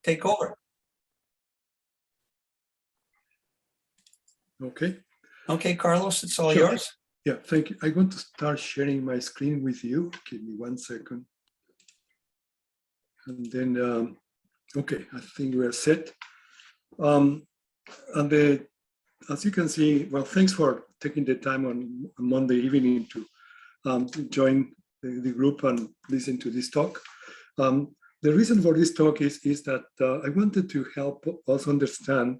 take over. Okay. Okay, Carlos, it's all Sure. yours. Yeah, thank you. I'm going to start sharing my screen with you. Give me 1 second. And then, okay, I think we are set. As you can see, well, thanks for taking the time on Monday evening to join the group and listen to this talk. The reason for this talk is that I wanted to help us understand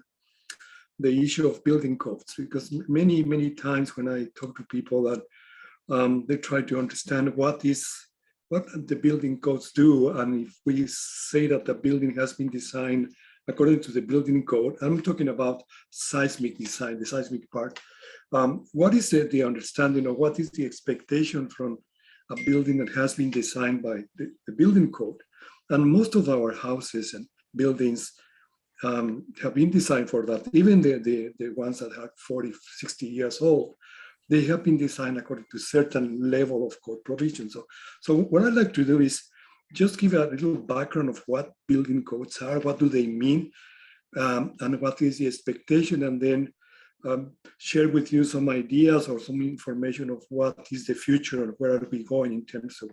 the issue of building codes, because many times when I talk to people that they try to understand what the building codes do, and if we say that the building has been designed according to the building code, I'm talking about seismic design, the seismic part. What is the understanding, or what is the expectation from a building that has been designed by the building code? And most of our houses and buildings have been designed for that. Even the ones that are 40, 60 years old, they have been designed according to certain level of code provision. So what I'd like to do is just give a little background of what building codes are, what do they mean, and what is the expectation, and then share with you some ideas or some information of what is the future and where are we going in terms of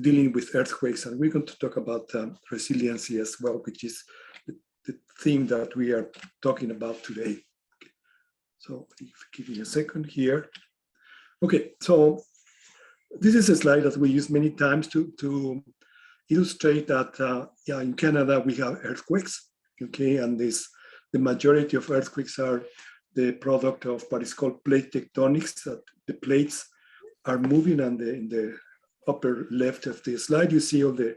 dealing with earthquakes. And we're going to talk about resiliency as well, which is the theme that we are talking about today. Okay. So if you give me a second here. Okay, so this is a slide that we use many times to illustrate that yeah, in Canada we have earthquakes, okay, and the majority of earthquakes are the product of what is called plate tectonics, that the plates are moving, and in the upper left of the slide you see all the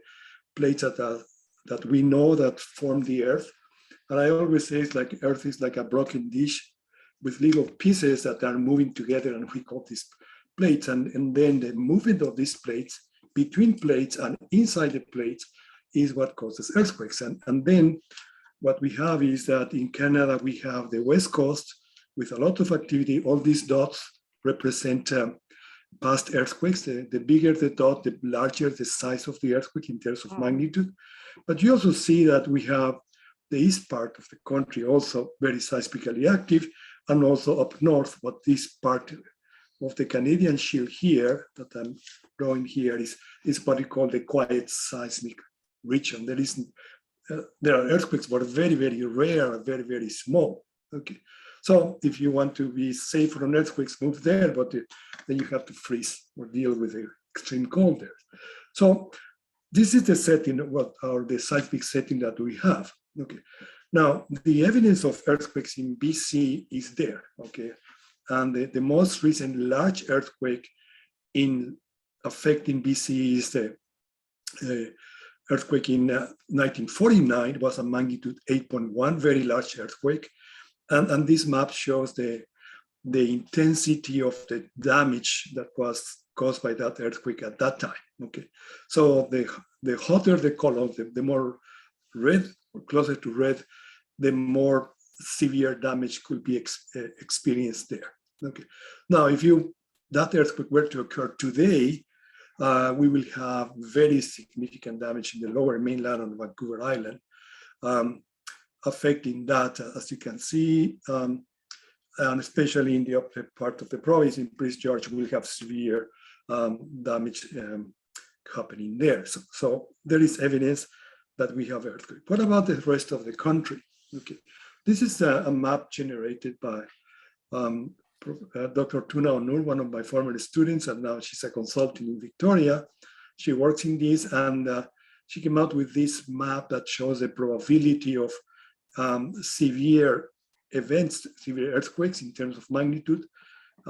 plates that we know that form the earth. And I always say it's like earth is like a broken dish with little pieces that are moving together, and we call these plates. And then the movement of these plates between plates and inside the plates is what causes earthquakes. And then what we have is that in Canada we have the West Coast with a lot of activity. All these dots represent past earthquakes. The bigger the dot, the larger the size of the earthquake in terms of magnitude. But you also see that we have the east part of the country also very seismically active, and also up north, what this part of the Canadian shield here that I'm drawing here is what we call the quiet seismic region. There are earthquakes, but very, very rare, very, very small. Okay, so if you want to be safe from earthquakes, move there, but then you have to freeze or deal with the extreme cold there. So this is the setting, the seismic setting that we have. Okay, now the evidence of earthquakes in BC is there. Okay, and the most recent large earthquake affecting BC is the earthquake in 1949. Was a magnitude 8.1, very large earthquake. And this map shows the intensity of the damage that was caused by that earthquake at that time. Okay, so the hotter the color, the more red, or closer to red, the more severe damage could be experienced there. Okay, now if that earthquake were to occur today, we will have very significant damage in the lower mainland on Vancouver Island, affecting that, as you can see, and especially in the upper part of the province in Prince George, we'll have severe damage happening there. So there is evidence that we have earthquake. What about the rest of the country? Okay, this is a map generated by Dr. Tuna Onur, one of my former students, and now she's a consultant in Victoria. She works in this, and she came out with this map that shows the probability of severe events, severe earthquakes in terms of magnitude.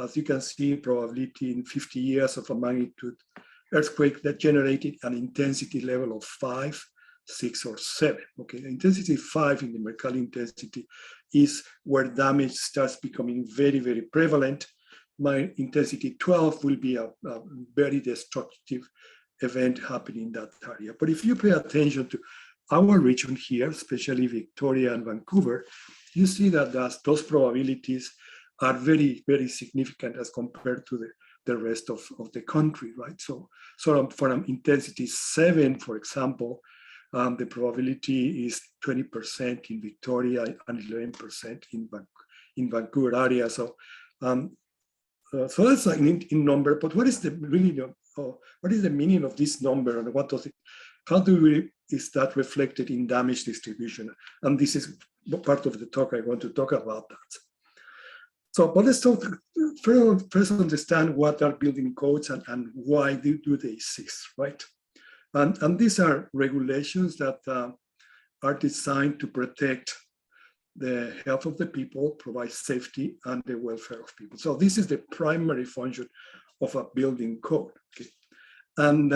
As you can see, probability in 50 years of a magnitude earthquake that generated an intensity level of 5, 6, or 7. Okay, intensity 5 in the Mercalli intensity is where damage starts becoming very, very prevalent. My intensity 12 will be a very destructive event happening in that area. But if you pay attention to our region here, especially Victoria and Vancouver, you see that those probabilities are very, very significant as compared to the rest of the country, right? So for an intensity 7, for example, The probability is 20% in Victoria and 11% in Vancouver area. So, so that's like in number. But what is the really what is the meaning of this number, and what does it? How is that reflected in damage distribution? And this is part of the talk I want to talk about that. So, but let's talk first understand what are building codes and why do they exist, right? And these are regulations that are designed to protect the health of the people, provide safety, and the welfare of people. So this is the primary function of a building code. Okay? And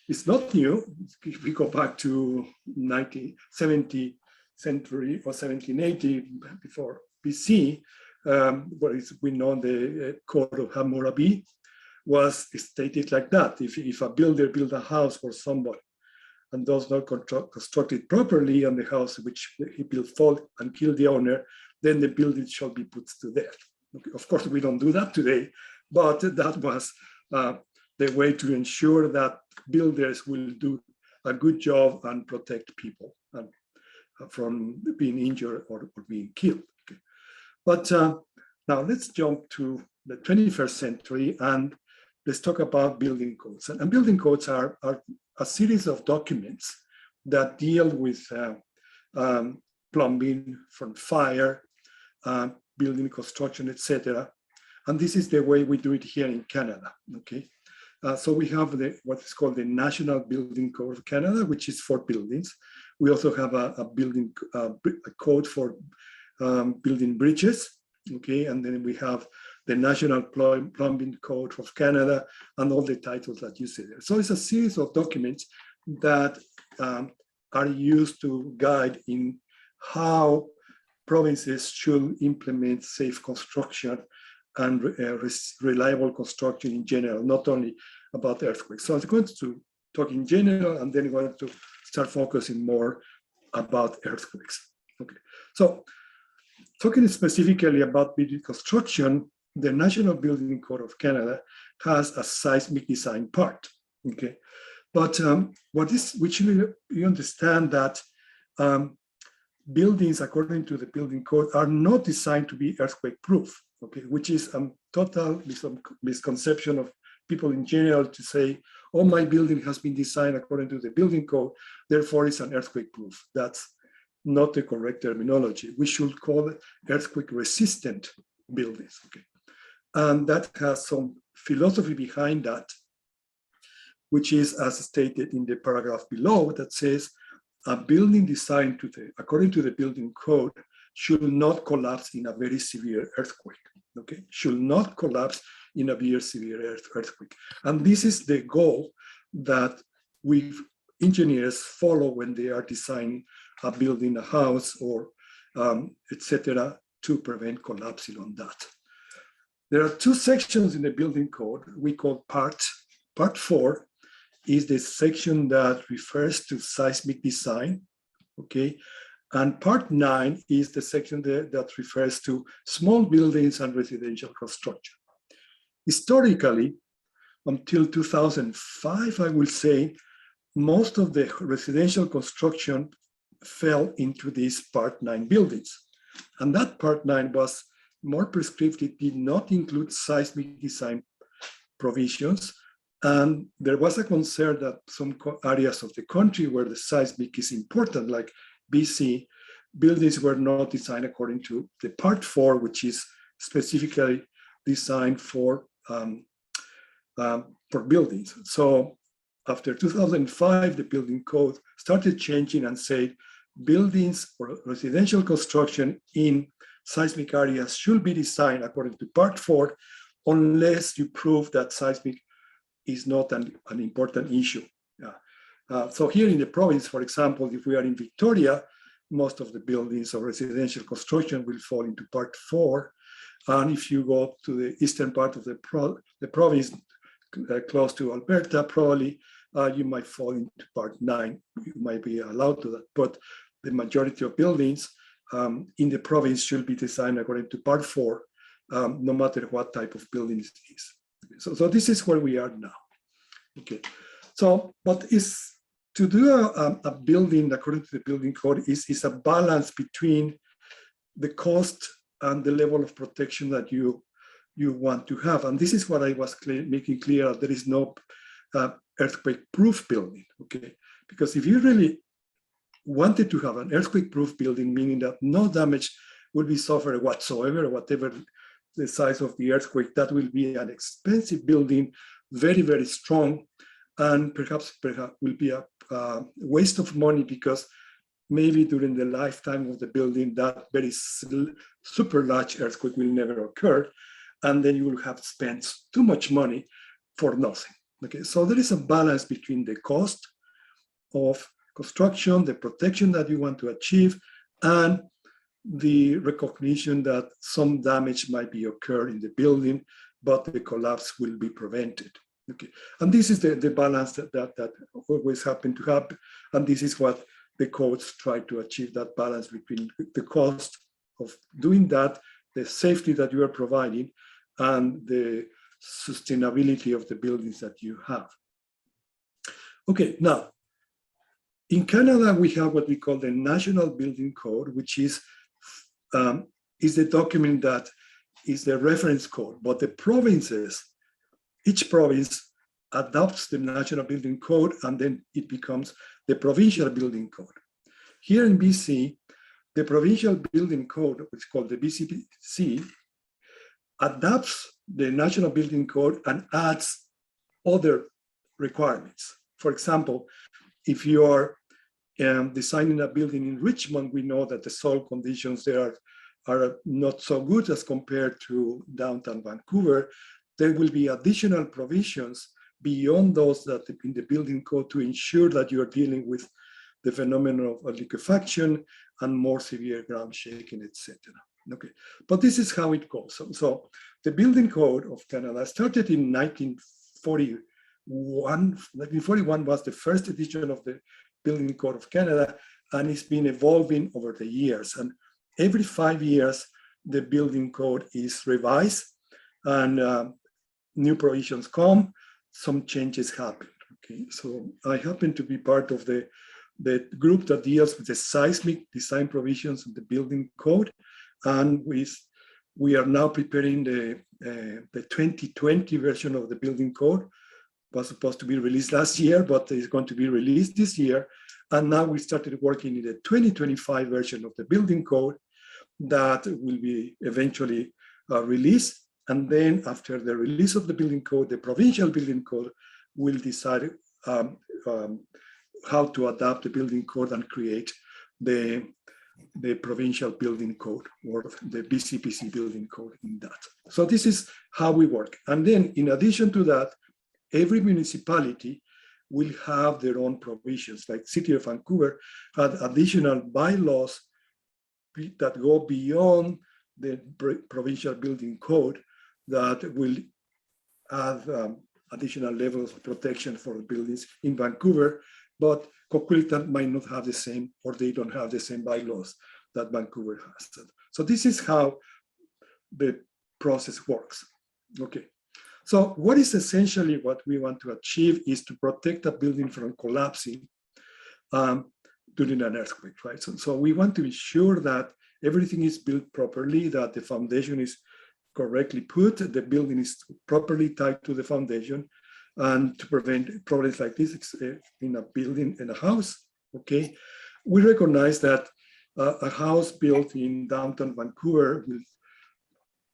it's not new. If we go back to 17th century or 1780, before BC, where we know the Code of Hammurabi was stated like that. If a builder built a house for somebody and does not construct it properly, and the house which he built fall and kill the owner, then the building shall be put to death. Okay. Of course, we don't do that today, but that was the way to ensure that builders will do a good job and protect people and, from being injured or being killed. Okay. But now let's jump to the 21st century and let's talk about building codes. And building codes are a series of documents that deal with plumbing, from fire, building construction, etc. And this is the way we do it here in Canada. Okay, so we have what is called the National Building Code of Canada, which is for buildings. We also have a building a code for building bridges. Okay, and then we have the National Plumbing Code of Canada and all the titles that you see there. So it's a series of documents that are used to guide in how provinces should implement safe construction and reliable construction in general, not only about earthquakes. So I'm going to talk in general, and then I'm going to start focusing more about earthquakes. Okay, so talking specifically about building construction, the National Building Code of Canada has a seismic design part. Okay, but which you understand that buildings, according to the building code, are not designed to be earthquake proof. Okay, which is a total misconception of people in general to say, oh, my building has been designed according to the building code, therefore it's an earthquake proof. That's not the correct terminology. We should call it earthquake resistant buildings. Okay, and that has some philosophy behind that, which is as stated in the paragraph below that says a building designed according to the building code should not collapse in a very severe earthquake. Okay, should not collapse in a very severe earthquake. And this is the goal that we engineers follow when they are designing a building, a house, or etc., to prevent collapsing on that. There are two sections in the building code we call part 4 is the section that refers to seismic design, okay? And part 9 is the section that refers to small buildings and residential construction. Historically, until 2005, I will say, most of the residential construction fell into these part 9 buildings. And that part 9 was more prescriptive, did not include seismic design provisions. And there was a concern that some areas of the country where the seismic is important, like BC, buildings were not designed according to the part 4, which is specifically designed for buildings. So after 2005, the building code started changing and said buildings or residential construction in seismic areas should be designed according to part 4, unless you prove that seismic is not an important issue. So here in the province, for example, if we are in Victoria, most of the buildings or residential construction will fall into part 4. And if you go to the eastern part of the province, close to Alberta, probably you might fall into part 9. You might be allowed to that, but the majority of buildings in the province should be designed according to part 4, no matter what type of building it is. So this is where we are now. Okay, so but to do a building according to the building code is a balance between the cost and the level of protection that you want to have. And this is what I was making clear. There is no earthquake-proof building, okay? Because if you really wanted to have an earthquake-proof building, meaning that no damage will be suffered whatsoever, whatever the size of the earthquake, that will be an expensive building, very, very strong, and perhaps will be a waste of money, because maybe during the lifetime of the building, that very super large earthquake will never occur, and then you will have spent too much money for nothing. Okay, so there is a balance between the cost of construction, the protection that you want to achieve, and the recognition that some damage might be occurred in the building, but the collapse will be prevented. Okay, and this is the balance that always happen to happen, and this is what the codes try to achieve, that balance between the cost of doing that, the safety that you are providing, and the sustainability of the buildings that you have. Okay, now, in Canada, we have what we call the National Building Code, which is the document that is the reference code, but the provinces, each province adopts the National Building Code, and then it becomes the Provincial Building Code. Here in BC, the Provincial Building Code, which is called the BCBC, adapts the National Building Code and adds other requirements. For example, if you are designing a building in Richmond, we know that the soil conditions there are not so good as compared to downtown Vancouver. There will be additional provisions beyond those that in the building code to ensure that you are dealing with the phenomenon of liquefaction and more severe ground shaking, etc. Okay, but this is how it goes. So the building code of Canada started in 1941. 1941 was the first edition of the building code of Canada, and it's been evolving over the years. And every 5 years, the building code is revised, and new provisions come, some changes happen. Okay, so I happen to be part of the group that deals with the seismic design provisions of the building code, and we are now preparing the 2020 version of the building code. Was supposed to be released last year, but it's going to be released this year. And now we started working in the 2025 version of the building code that will be eventually released. And then after the release of the building code, the provincial building code will decide how to adapt the building code and create the provincial building code, or the BCBC building code in that. So this is how we work. And then in addition to that, every municipality will have their own provisions. Like City of Vancouver had additional bylaws that go beyond the provincial building code that will add additional levels of protection for the buildings in Vancouver, but Coquitlam might not have the same, or they don't have the same bylaws that Vancouver has. So this is how the process works. Okay. So what is essentially what we want to achieve is to protect a building from collapsing during an earthquake, right? So we want to ensure that everything is built properly, that the foundation is correctly put, the building is properly tied to the foundation, and to prevent problems like this in a building, in a house, okay? We recognize that a house built in downtown Vancouver will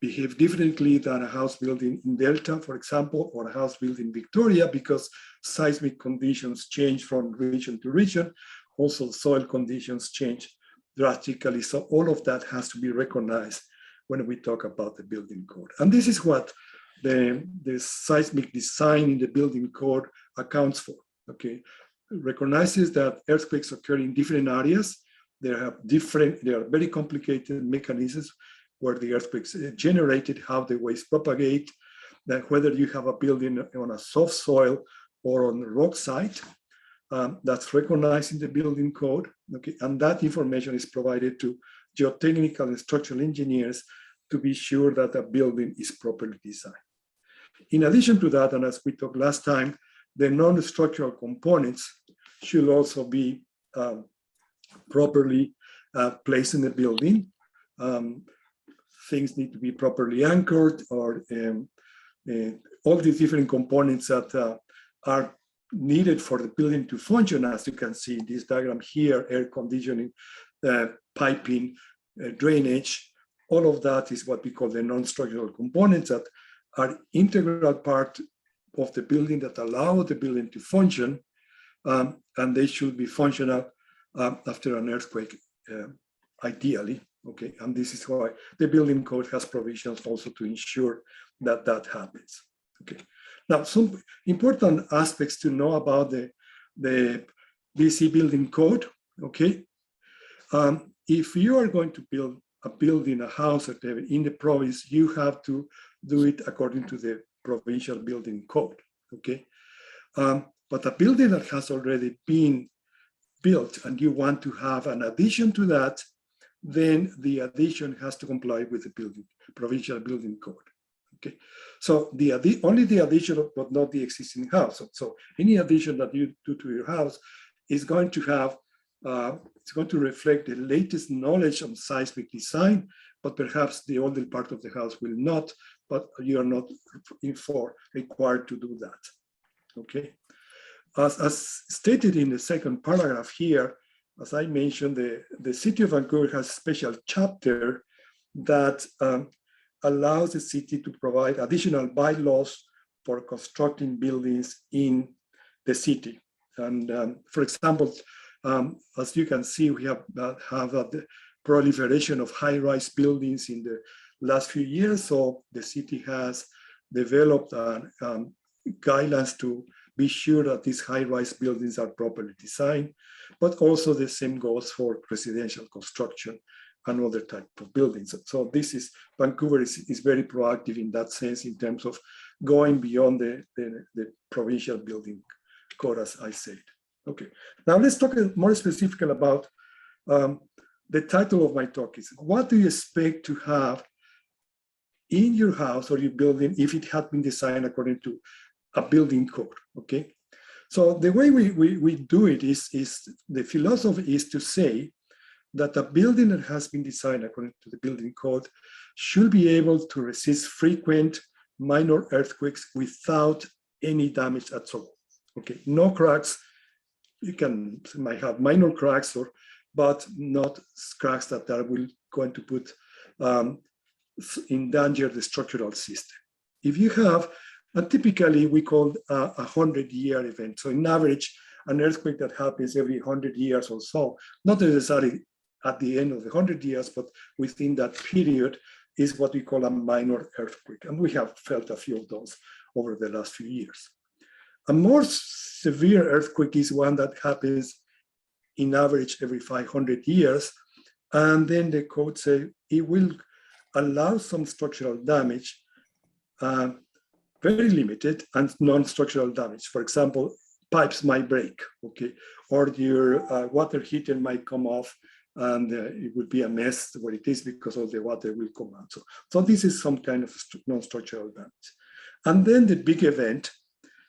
behave differently than a house built in Delta, for example, or a house built in Victoria, because seismic conditions change from region to region. Also, soil conditions change drastically. So all of that has to be recognized when we talk about the building code. And this is what the seismic design in the building code accounts for, okay? It recognizes that earthquakes occur in different areas. They are very complicated mechanisms where the earthquakes generated, how the waves propagate, that whether you have a building on a soft soil or on a rock site, that's recognized in the building code, okay? And that information is provided to geotechnical and structural engineers to be sure that a building is properly designed. In addition to that, and as we talked last time, the non-structural components should also be properly placed in the building. Things need to be properly anchored, or all these different components that are needed for the building to function. As you can see in this diagram here, air conditioning, piping, drainage, all of that is what we call the non-structural components that are integral part of the building that allow the building to function, and they should be functional after an earthquake, ideally. Okay, and this is why the building code has provisions also to ensure that that happens. Okay, now some important aspects to know about the BC building code. Okay, if you are going to build a building, a house, whatever, in the province, you have to do it according to the provincial building code. Okay, but a building that has already been built and you want to have an addition to that, then the addition has to comply with the provincial building code. Okay, so only the addition, but not the existing house. So any addition that you do to your house is going to have, it's going to reflect the latest knowledge on seismic design, but perhaps the older part of the house will not, but you are not required to do that. Okay, as stated in the second paragraph here, as I mentioned, the city of Vancouver has a special chapter that allows the city to provide additional bylaws for constructing buildings in the city. And for example, as you can see, we have the proliferation of high-rise buildings in the last few years. So the city has developed guidelines to be sure that these high-rise buildings are properly designed, but also the same goes for residential construction and other type of buildings. So Vancouver is very proactive in that sense in terms of going beyond the provincial building code, as I said. Okay, now let's talk more specifically about the title of my talk is, what do you expect to have in your house or your building if it had been designed according to a building code? Okay, so the way we do it is the philosophy is to say that a building that has been designed according to the building code should be able to resist frequent minor earthquakes without any damage at all. Okay, no cracks. You might have minor cracks, but not cracks that are going to put in danger the structural system. If you have, typically we call a 100-year event. So in average, an earthquake that happens every 100 years or so, not necessarily at the end of the 100 years, but within that period, is what we call a minor earthquake. And we have felt a few of those over the last few years. A more severe earthquake is one that happens in average every 500 years. And then the code says it will allow some structural damage, very limited, and non-structural damage. For example, pipes might break, okay? Or your water heater might come off and it would be a mess where it is because all the water will come out. So this is some kind of non-structural damage. And then the big event,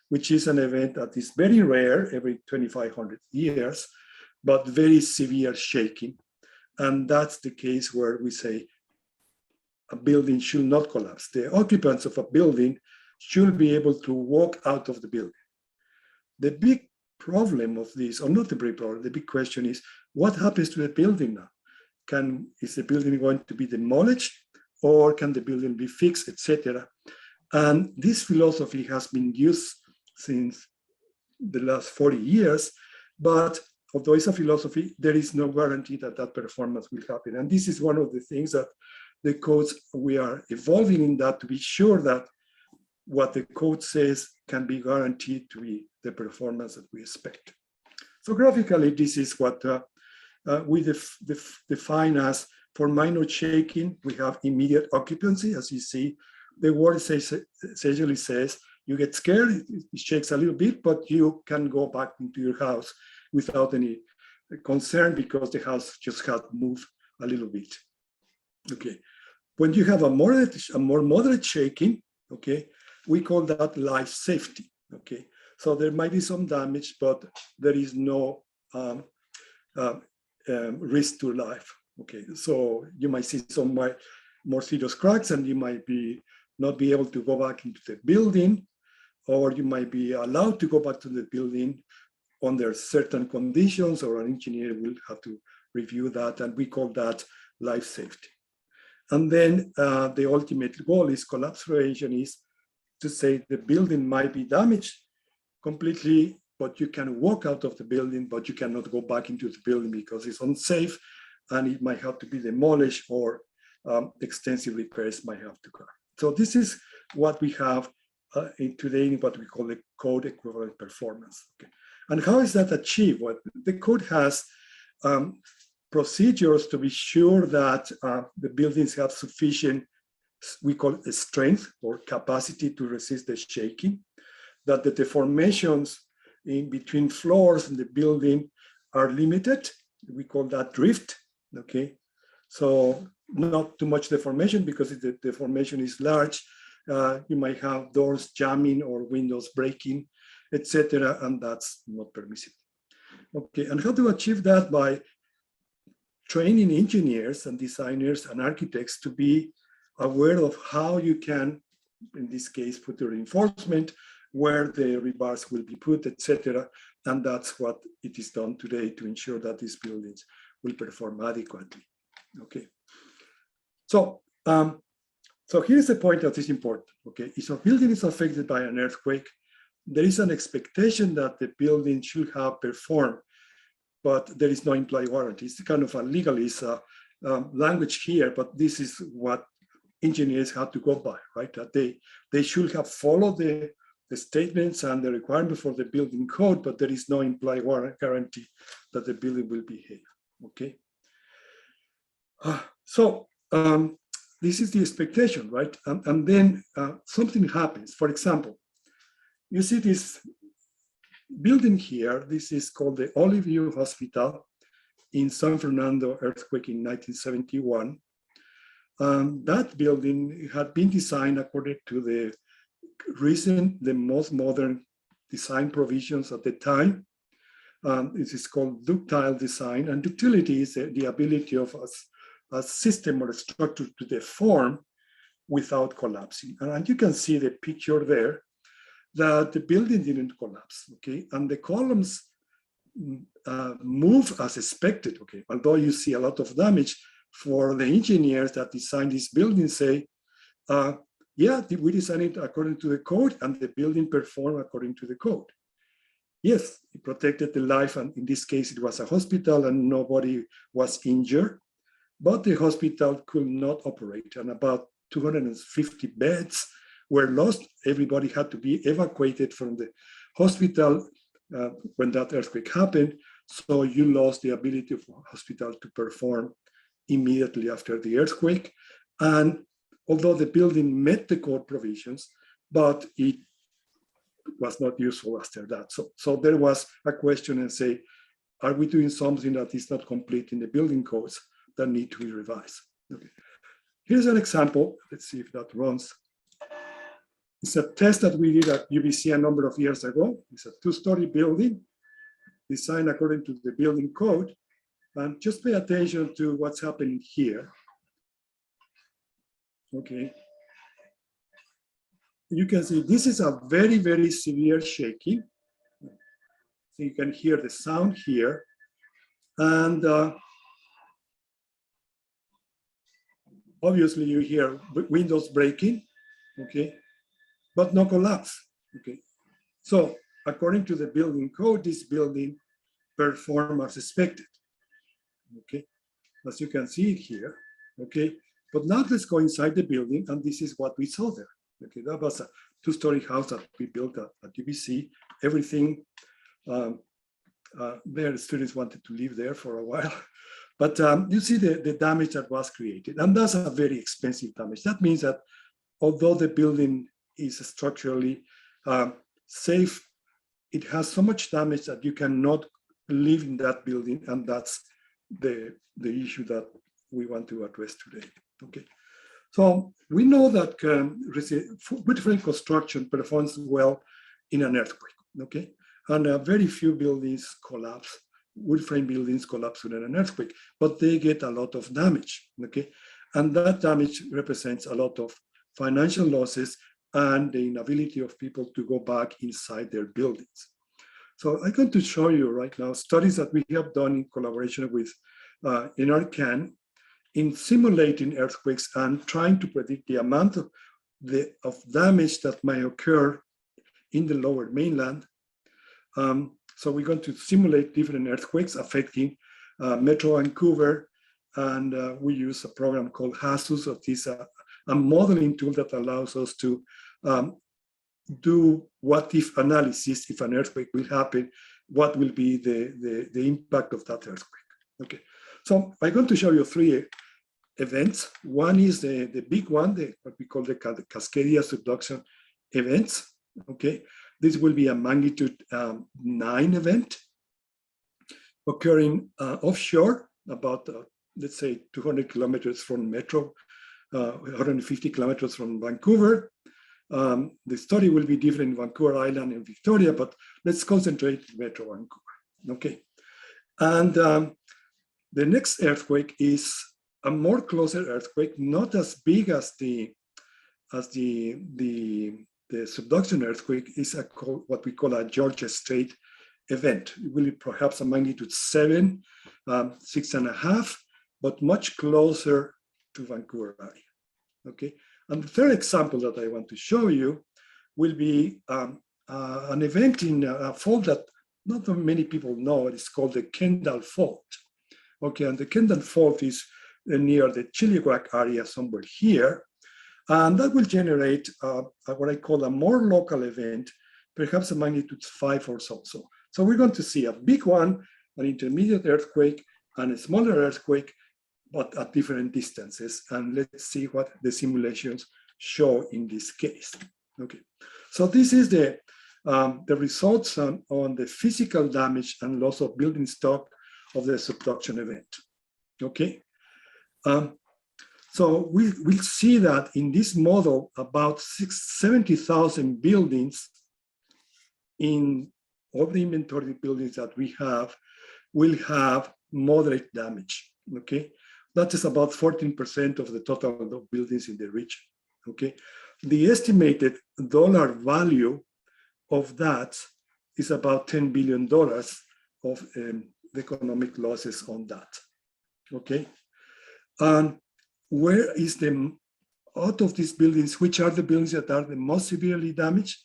which is an event that is very rare every 2,500 years, but very severe shaking. And that's the case where we say a building should not collapse. The occupants of a building should be able to walk out of the building. The big problem of this, or not the big problem, the big question is, what happens to the building now? Is the building going to be demolished, or can the building be fixed, etc.? And this philosophy has been used since the last 40 years, but although it's a philosophy, there is no guarantee that that performance will happen. And this is one of the things that the codes, we are evolving in that to be sure that what the code says can be guaranteed to be the performance that we expect. So graphically, this is what we define as, for minor shaking, we have immediate occupancy. As you see, the word essentially says, you get scared, it shakes a little bit, but you can go back into your house without any concern because the house just had moved a little bit. Okay, when you have a more moderate shaking, okay, we call that life safety. Okay, So there might be some damage, but there is no risk to life. Okay, so you might see some more serious cracks, and you might not be able to go back into the building, or you might be allowed to go back to the building under certain conditions, or an engineer will have to review that, and we call that life safety. And then the ultimate goal is collapse prevention, is to say the building might be damaged completely, but you can walk out of the building, but you cannot go back into the building because it's unsafe, and it might have to be demolished, or extensive repairs might have to occur. So this is what we have today in what we call the code equivalent performance. Okay. And how is that achieved? Well, the code has procedures to be sure that the buildings have sufficient, we call it strength or capacity to resist the shaking, that the deformations in between floors in the building are limited. We call that drift, okay? So not too much deformation, because if the deformation is large, you might have doors jamming or windows breaking, etc., and that's not permissible. Okay, and how to achieve that? By training engineers and designers and architects to be aware of how you can, in this case, put the reinforcement, where the rebars will be put, etc. And that's what it is done today to ensure that these buildings will perform adequately. Okay. So, so here's the point that is important. Okay, if a building is affected by an earthquake, there is an expectation that the building should have performed, but there is no implied warranty. It's kind of a legalist language here, but this is what engineers have to go by, right? That they should have followed the statements and the requirements for the building code, but there is no implied guarantee that the building will behave. Okay. So this is the expectation, right? And then something happens. For example, you see this building here. This is called the Olive View Hospital in San Fernando earthquake in 1971. That building had been designed according to the most modern design provisions at the time. This is called ductile design, and ductility is the ability of a system or a structure to deform without collapsing. And you can see the picture there that the building didn't collapse, okay? And the columns move as expected, okay? Although you see a lot of damage, for the engineers that designed this building say, yeah, we designed it according to the code, and the building performed according to the code. Yes, it protected the life, and in this case, it was a hospital and nobody was injured, but the hospital could not operate, and about 250 beds were lost. Everybody had to be evacuated from the hospital when that earthquake happened. So you lost the ability of the hospital to perform immediately after the earthquake. And although the building met the code provisions, but it was not useful after that. So there was a question and say, are we doing something that is not complete in the building codes that need to be revised? Okay. Here's an example. Let's see if that runs. It's a test that we did at UBC a number of years ago. It's a two-story building designed according to the building code. And just pay attention to what's happening here. Okay. You can see this is a very, very severe shaking. So you can hear the sound here. And obviously you hear windows breaking, okay, but no collapse, okay. So according to the building code, this building performed as expected, okay, as you can see it here, okay. But now let's go inside the building, and this is what we saw there, okay. That was a two-story house that we built at UBC. Everything, the students wanted to live there for a while. But you see the damage that was created, and that's a very expensive damage. That means that although the building is structurally safe, it has so much damage that you cannot live in that building, and that's the issue that we want to address today. Okay, so we know that wood frame construction performs well in an earthquake. okay? And very few buildings collapse, wood frame buildings collapse during an earthquake, but they get a lot of damage, okay? And that damage represents a lot of financial losses and the inability of people to go back inside their buildings. So I'm going to show you right now studies that we have done in collaboration with EERF in simulating earthquakes and trying to predict the amount of damage that might occur in the lower mainland. So we're going to simulate different earthquakes affecting Metro Vancouver, and we use a program called HASUS, that is a modeling tool that allows us to do what-if analysis. If an earthquake will happen, what will be the impact of that earthquake? Okay, so I'm going to show you three events. One is the big one, what we call the Cascadia subduction events. Okay, this will be a magnitude 9 event occurring offshore, about let's say 200 kilometers from Metro, 150 kilometers from Vancouver. The study will be different in Vancouver Island and Victoria, but let's concentrate Metro Vancouver. Okay, and the next earthquake is a more closer earthquake, not as big as the subduction earthquake. Is what we call a Georgia Strait event. It will be perhaps a magnitude 7, 6.5, but much closer to Vancouver area. Okay, and the third example that I want to show you will be an event in a fault that not many people know. It's called the Kendall Fault. Okay, and the Kendall Fault is near the Chilliwack area, somewhere here. And that will generate what I call a more local event, perhaps a magnitude 5 or so. So we're going to see a big one, an intermediate earthquake, and a smaller earthquake, but at different distances. And let's see what the simulations show in this case. Okay, so this is the results on the physical damage and loss of building stock of the subduction event. Okay. So we'll see that in this model, about 70,000 buildings in all the inventory buildings that we have will have moderate damage, okay? That is about 14% of the total of buildings in the region, okay? The estimated dollar value of that is about $10 billion of economic losses on that, okay? And where is out of these buildings, which are the buildings that are the most severely damaged,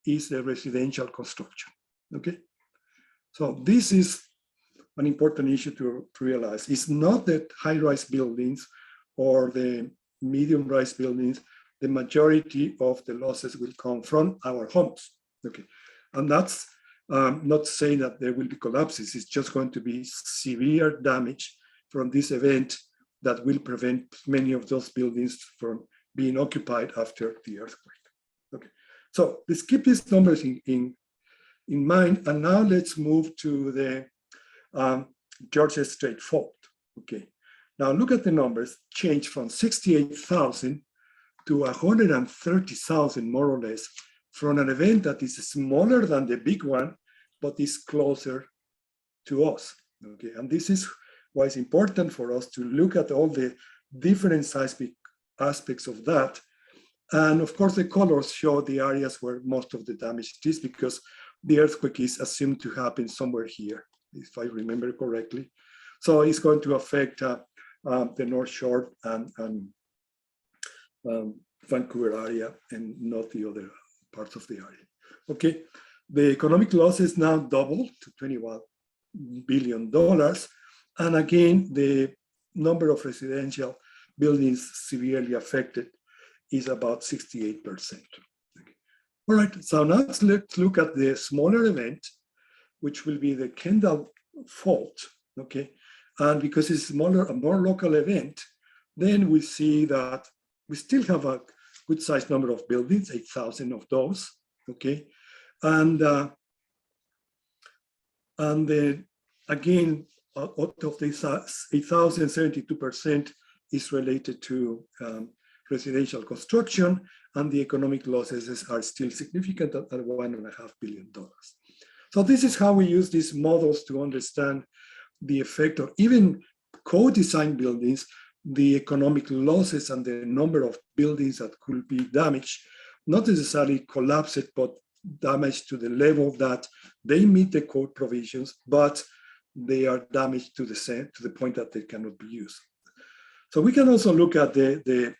is the residential construction, okay? So this is an important issue to realize. It's not the high-rise buildings or the medium-rise buildings. The majority of the losses will come from our homes, okay? And that's not saying that there will be collapses. It's just going to be severe damage from this event that will prevent many of those buildings from being occupied after the earthquake. Okay, so let's keep these numbers in mind, and now let's move to the Georgia Strait Fault. Okay, now look at the numbers, change from 68,000 to 130,000 more or less, from an event that is smaller than the big one, but is closer to us. Okay, and this is why it's important for us to look at all the different seismic aspects of that. And of course, the colors show the areas where most of the damage is, because the earthquake is assumed to happen somewhere here, if I remember correctly. So it's going to affect the North Shore and Vancouver area, and not the other parts of the area. Okay, the economic losses now doubled to $21 billion. And again, the number of residential buildings severely affected is about 68%. Okay. All right, so now let's look at the smaller event, which will be the Kendall Fault, okay? And because it's a more local event, then we see that we still have a good sized number of buildings, 8,000 of those, okay? And then again, out of these 8,000, 72% is related to residential construction, and the economic losses are still significant at $1.5 billion. So this is how we use these models to understand the effect of even co-designed buildings, the economic losses and the number of buildings that could be damaged, not necessarily collapsed, but damaged to the level that they meet the code provisions, but they are damaged to the point that they cannot be used. So we can also look at the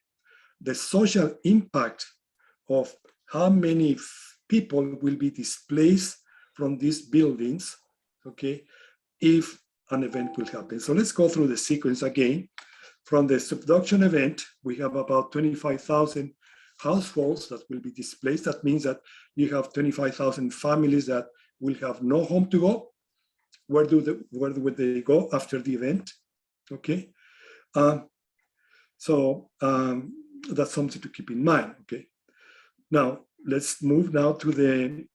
social impact of how many people will be displaced from these buildings, okay, if an event will happen. So let's go through the sequence again. From the subduction event, we have about 25,000 households that will be displaced. That means that you have 25,000 families that will have no home to go. Where would they go after the event? Okay, so that's something to keep in mind. Okay, now let's move now to the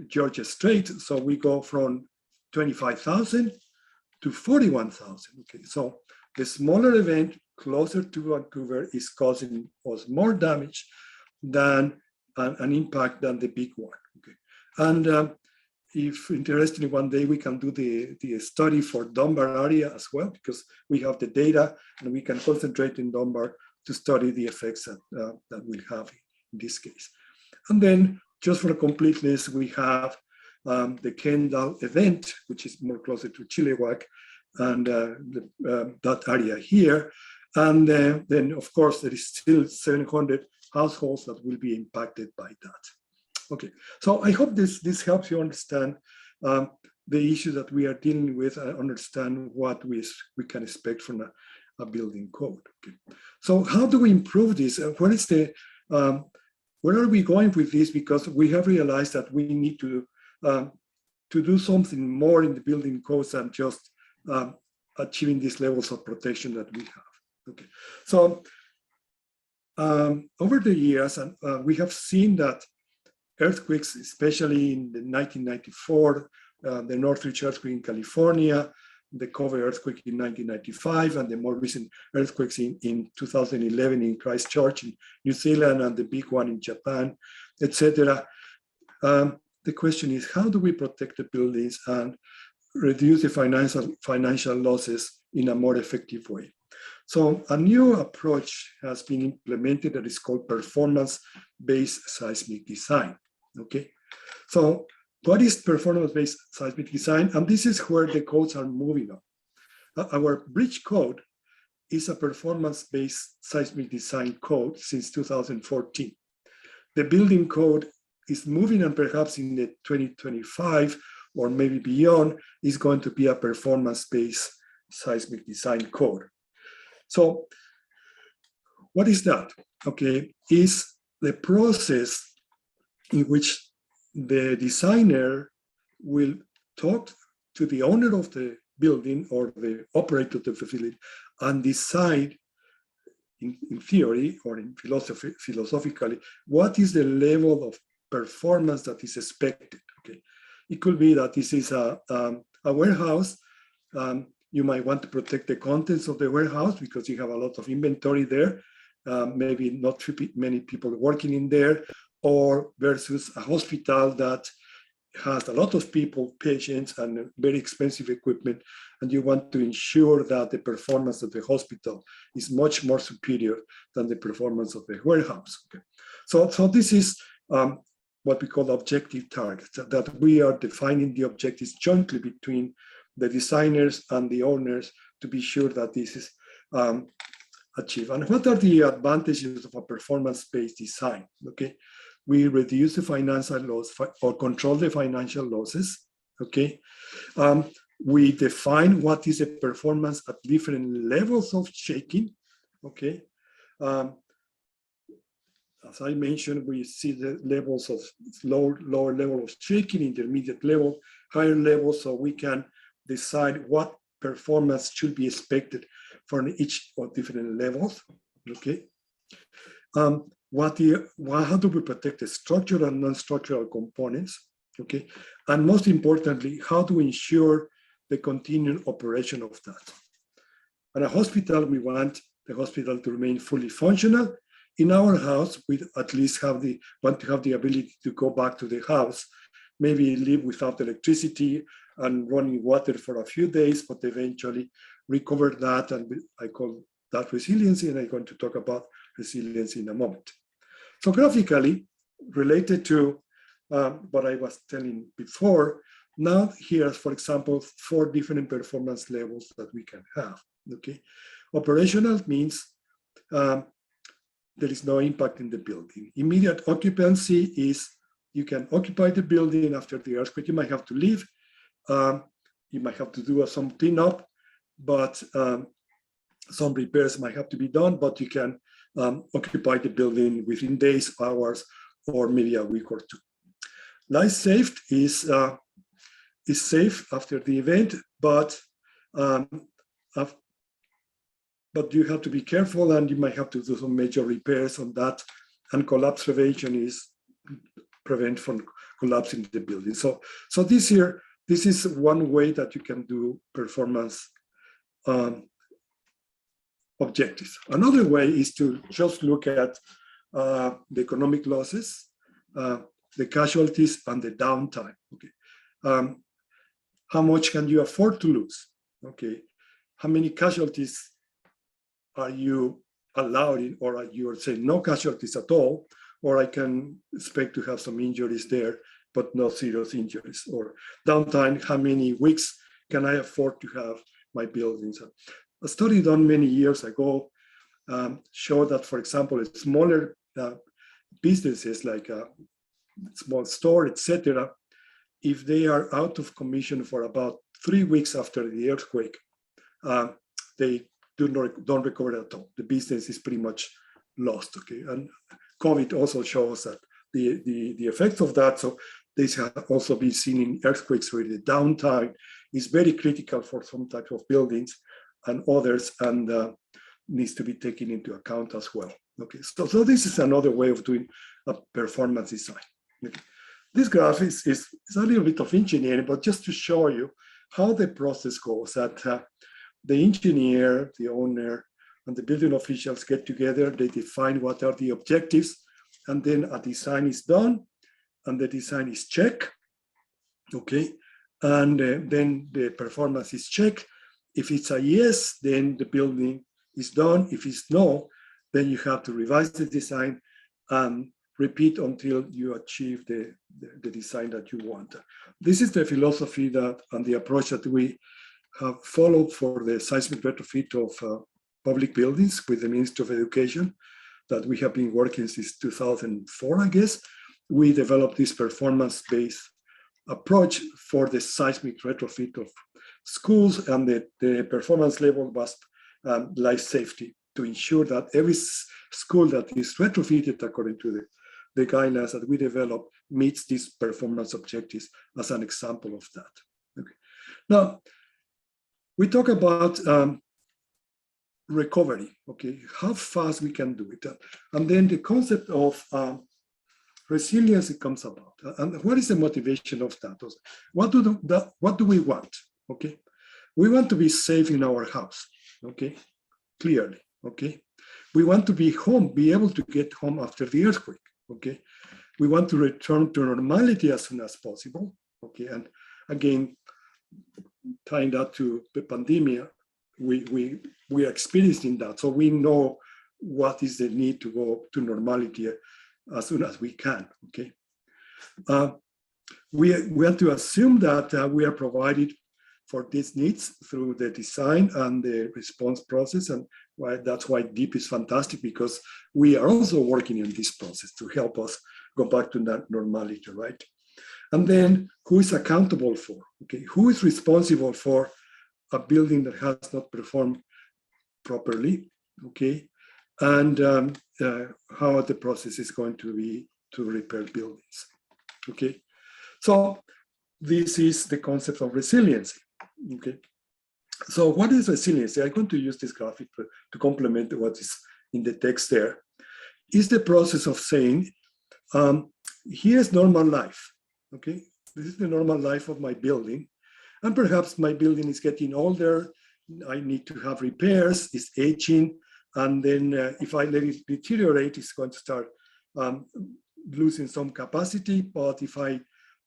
Georgia Strait. So we go from 25,000 to 41,000. Okay, so the smaller event closer to Vancouver is causing us more damage than an impact than the big one. Okay, and if interesting, one day we can do the study for Dunbar area as well, because we have the data and we can concentrate in Dunbar to study the effects that we'll have in this case. And then just for completeness, we have the Kendall event, which is more closer to Chilliwack and that area here. And then, of course, there is still 700 households that will be impacted by that. Okay, so I hope this helps you understand the issue that we are dealing with and understand what we can expect from a building code. Okay, so how do we improve this? Where are we going with this? Because we have realized that we need to do something more in the building codes than just achieving these levels of protection that we have. Okay, so over the years, we have seen that earthquakes, especially in the 1994, the Northridge earthquake in California, the Cove earthquake in 1995, and the more recent earthquakes in 2011 in Christchurch in New Zealand, and the big one in Japan, etc. The question is, how do we protect the buildings and reduce the financial losses in a more effective way? So a new approach has been implemented that is called performance-based seismic design. Okay, so what is performance-based seismic design? And this is where the codes are moving on. Our bridge code is a performance-based seismic design code since 2014. The building code is moving, and perhaps in the 2025 or maybe beyond is going to be a performance-based seismic design code. So what is that? Okay, is the process in which the designer will talk to the owner of the building or the operator of the facility and decide in theory or in philosophically, what is the level of performance that is expected. Okay, it could be that this is a warehouse. You might want to protect the contents of the warehouse because you have a lot of inventory there, maybe not too many people working in there, or versus a hospital that has a lot of people, patients, and very expensive equipment, and you want to ensure that the performance of the hospital is much more superior than the performance of the warehouse. Okay. So this is what we call objective targets, that we are defining the objectives jointly between the designers and the owners to be sure that this is achieved. And what are the advantages of a performance-based design? Okay, we reduce the financial loss or control the financial losses. Okay, we define what is a performance at different levels of shaking. Okay, as I mentioned, we see the levels of lower level of shaking, intermediate level, higher level, so we can decide what performance should be expected from each of different levels. Okay, how do we protect the structural and non-structural components? Okay, and most importantly, how to ensure the continued operation of that. At a hospital, we want the hospital to remain fully functional, in our house, we at least want to have the ability to go back to the house, maybe live without electricity and running water for a few days, but eventually recover that. And I call that resiliency, and I'm going to talk about resiliency in a moment. So graphically, related to what I was telling before, now here's, for example, 4 different performance levels that we can have, okay? Operational means there is no impact in the building. Immediate occupancy is you can occupy the building after the earthquake. You might have to leave. You might have to do some cleanup, but some repairs might have to be done, but you can occupy the building within days, hours, or maybe a week or 2. Life saved is safe after the event, but you have to be careful, and you might have to do some major repairs on that. And collapse prevention is prevent from collapsing the building. So this is one way that you can do performance objectives. Another way is to just look at the economic losses, the casualties, and the downtime. Okay, how much can you afford to lose? Okay, how many casualties are you allowed in, or are you saying no casualties at all, or I can expect to have some injuries there, but not serious injuries? Or downtime, how many weeks can I afford to have my buildings? A study done many years ago showed that, for example, smaller businesses like a small store, etc., if they are out of commission for about 3 weeks after the earthquake, they don't recover at all. The business is pretty much lost. Okay, and COVID also shows that the effects of that. So this has also been seen in earthquakes where the downtime is very critical for some type of buildings and others, and needs to be taken into account as well. Okay, so this is another way of doing a performance design. Okay. This graph is a little bit of engineering, but just to show you how the process goes, that the engineer, the owner, and the building officials get together, they define what are the objectives, and then a design is done, and the design is checked, okay? And then the performance is checked. If it's a yes, then the building is done. If it's no, then you have to revise the design and repeat until you achieve the design that you want. This is the philosophy that and the approach that we have followed for the seismic retrofit of public buildings with the Ministry of Education that we have been working since 2004, I guess. We developed this performance-based approach for the seismic retrofit of schools, and the performance level was life safety, to ensure that every school that is retrofitted according to the guidelines that we develop meets these performance objectives as an example of that. Okay. Now, we talk about recovery, okay, how fast we can do it. And then the concept of resiliency comes about. And what is the motivation of that? What do we want, okay? We want to be safe in our house, okay, clearly, okay? We want to be home, be able to get home after the earthquake, okay? We want to return to normality as soon as possible, okay? And again, tying that to the pandemic, we are experiencing that. So we know what is the need to go to normality as soon as we can, okay? We have to assume that we are provided for these needs through the design and the response process. And that's why DEEP is fantastic, because we are also working in this process to help us go back to that normality, right? And then who is accountable for, okay? Who is responsible for a building that has not performed properly, okay? And how the process is going to be to repair buildings, okay? So this is the concept of resiliency, okay? So what is resiliency? I'm going to use this graphic to complement what is in the text there. Is the process of saying, here's normal life, okay? This is the normal life of my building. And perhaps my building is getting older. I need to have repairs, it's aging. And then if I let it deteriorate, it's going to start losing some capacity. But if I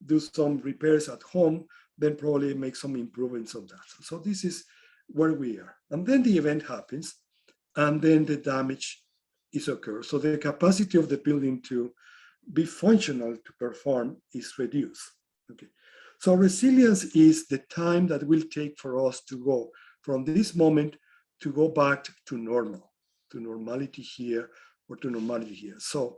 do some repairs at home, then probably make some improvements on that. So this is where we are. And then the event happens, and then the damage is occurred. So the capacity of the building to be functional to perform is reduced. Okay. So resilience is the time that will take for us to go from this moment to go back to normal, to normality here or to normality here. So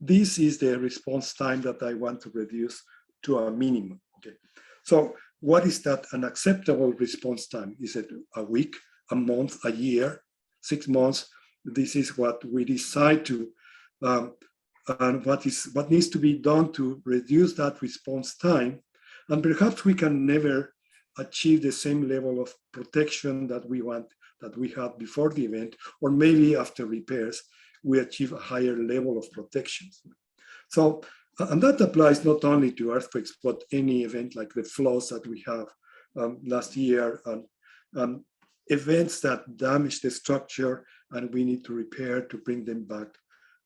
this is the response time that I want to reduce to a minimum. Okay. So what is that an acceptable response time? Is it a week, a month, a year, 6 months? This is what we decide to, and what needs to be done to reduce that response time. And perhaps we can never achieve the same level of protection that we want, that we had before the event, or maybe after repairs, we achieve a higher level of protection. So, and that applies not only to earthquakes, but any event like the floods that we have last year, and events that damage the structure and we need to repair to bring them back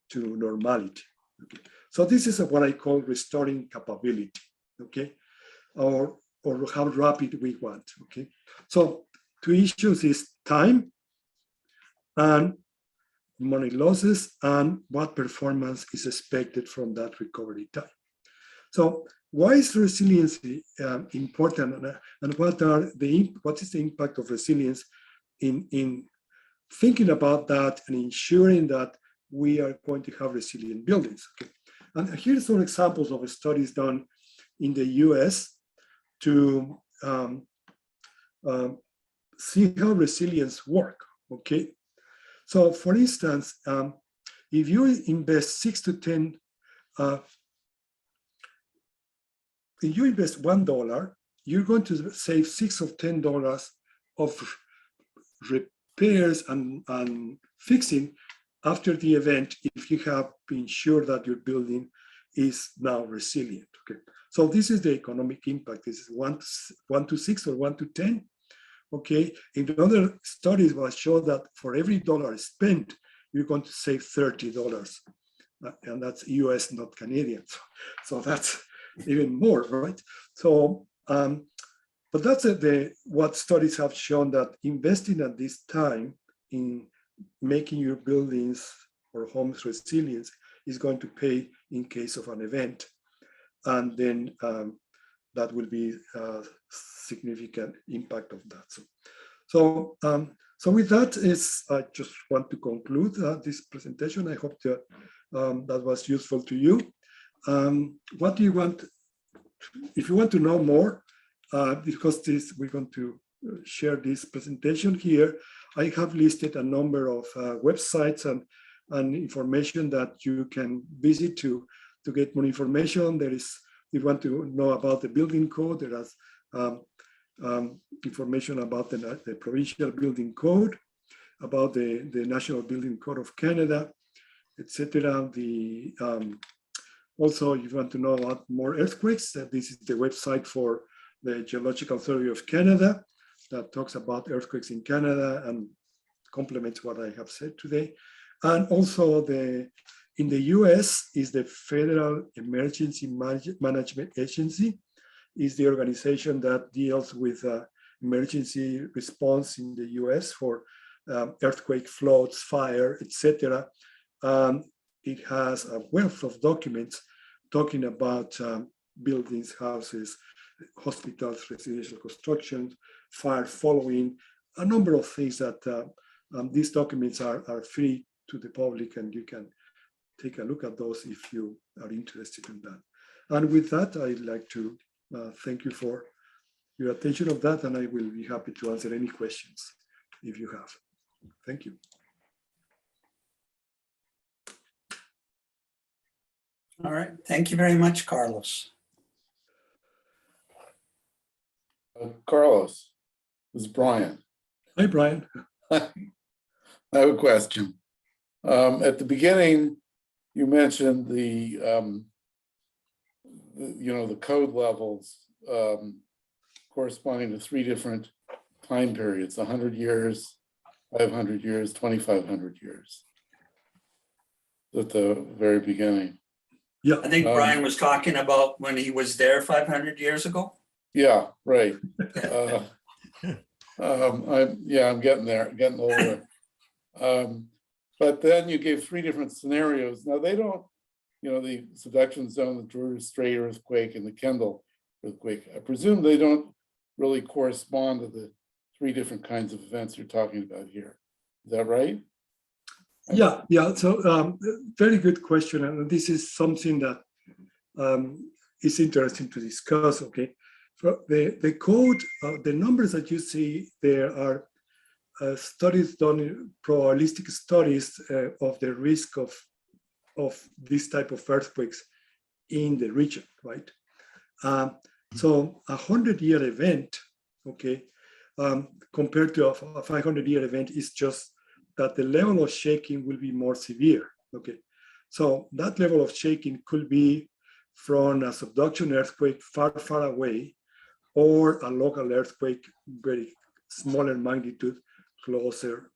to normality. Okay. So this is what I call restoring capability, okay? Or how rapid we want, okay? So two issues is time and money losses and what performance is expected from that recovery time. So why is resiliency important, and what is the impact of resilience in thinking about that and ensuring that we are going to have resilient buildings? Okay. And here's some examples of studies done in the US to see how resilience work, okay? So for instance, if you invest 6 to 10, if you invest $1, you're going to save $6 or $10 of repairs and fixing after the event if you have been sure that your building is now resilient. Okay, so this is the economic impact. This is 1 to 6 or 1 to 10. Okay, in other studies was shown that for every dollar spent, you're going to save $30, and that's US, not Canadian. So that's even more, right? So, but that's what studies have shown, that investing at this time in making your buildings or homes resilient is going to pay in case of an event. And then that will be a significant impact of that. So with that, I just want to conclude this presentation. I hope that that was useful to you. What do you want? If you want to know more, because we're going to share this presentation here, I have listed a number of websites and information that you can visit to get more information. There is, if you want to know about the building code, there is information about the provincial building code, about the National Building Code of Canada, etc. Also, if you want to know about more earthquakes, this is the website for the Geological Survey of Canada that talks about earthquakes in Canada and complements what I have said today. And also in the US is the Federal Emergency Management Agency, is the organization that deals with emergency response in the US for earthquake, floods, fire, etc. It has a wealth of documents talking about buildings, houses, hospitals, residential construction, fire following, a number of things that these documents are free to the public, and you can take a look at those if you are interested in that. And with that, I'd like to thank you for your attention of that, and I will be happy to answer any questions if you have. Thank you. All right. Thank you very much, Carlos. Carlos, this is Brian. Hi, Brian. I have a question. At the beginning, you mentioned the code levels corresponding to 3 different time periods: 100 years, 500 years, 2,500 years at the very beginning. Yeah, I think Brian was talking about when he was there 500 years ago. Yeah, right. I'm getting there, getting older. But then you gave 3 different scenarios. Now they don't, the subduction zone, the Torres Strait earthquake, and the Kendall earthquake. I presume they don't really correspond to the 3 different kinds of events you're talking about here. Is that right? Yeah. So very good question, and this is something that is interesting to discuss. Okay, for the code, the numbers that you see there are studies done, probabilistic studies of the risk of this type of earthquakes in the region, right? So a 100-year event, okay, compared to a 500-year event is just that the level of shaking will be more severe, okay? So that level of shaking could be from a subduction earthquake far, far away, or a local earthquake, very smaller magnitude, closer